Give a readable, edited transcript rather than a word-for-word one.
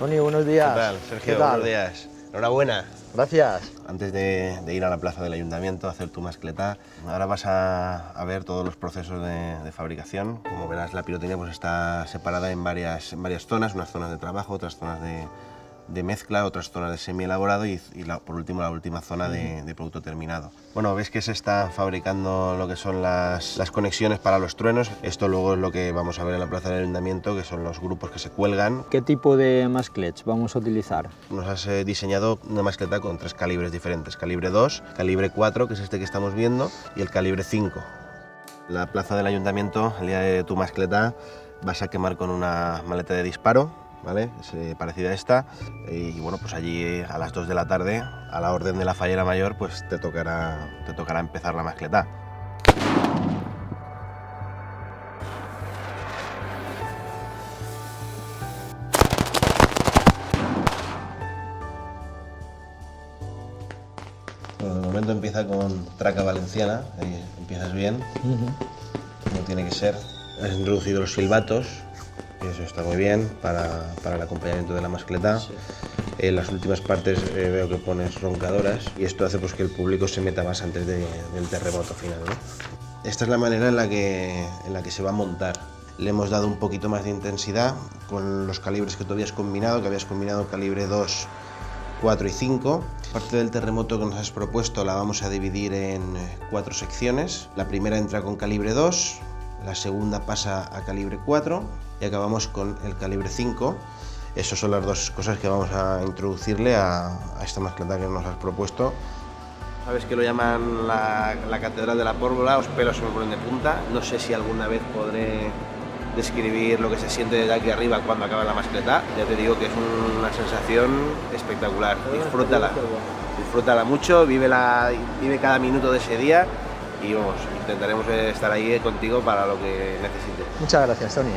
Tony, buenos días. ¿Qué tal, Sergio? ¿Qué tal? Buenos días. Enhorabuena. Gracias. Antes de ir a la plaza del ayuntamiento a hacer tu mascletá, ahora vas a ver todos los procesos de fabricación. Como verás, la pirotecnia pues está separada en varias zonas, unas zonas de trabajo, otras zonas de mezcla, otras zonas de semi-elaborado y por último la última zona de producto terminado. Bueno, ves que se está fabricando lo que son las conexiones para los truenos. Esto luego es lo que vamos a ver en la plaza del ayuntamiento, que son los grupos que se cuelgan. ¿Qué tipo de masclets vamos a utilizar? Nos has diseñado una mascleta con 3 calibres diferentes, calibre 2, calibre 4, que es este que estamos viendo, y el calibre 5. En la plaza del ayuntamiento, el día de tu mascleta, vas a quemar con una maleta de disparo, ¿vale? Es parecida a esta, y bueno, pues allí a las 2 de la tarde, a la orden de la fallera mayor, pues te tocará empezar la mascleta. Bueno, de momento empieza con traca valenciana, empiezas bien, como tiene que ser. Has introducido los silbatos, y eso está muy bien para el acompañamiento de la mascleta. Sí. En las últimas partes veo que pones roncadoras y esto hace pues, que el público se meta más antes del terremoto final, ¿no? Esta es la manera en la que se va a montar. Le hemos dado un poquito más de intensidad con los calibres que tú habías combinado, calibre 2, 4 y 5. Parte del terremoto que nos has propuesto la vamos a dividir en 4 secciones. La primera entra con calibre 2, la segunda pasa a calibre 4 y acabamos con el calibre 5. Esas son las dos cosas que vamos a introducirle a esta mascleta que nos has propuesto. Sabes que lo llaman la catedral de la pólvora, los pelos se me ponen de punta. No sé si alguna vez podré describir lo que se siente desde aquí arriba cuando acaba la mascleta. Ya te digo que es una sensación espectacular. Disfrútala mucho, vive cada minuto de ese día y vamos, intentaremos estar ahí contigo para lo que necesites. Muchas gracias, Tony.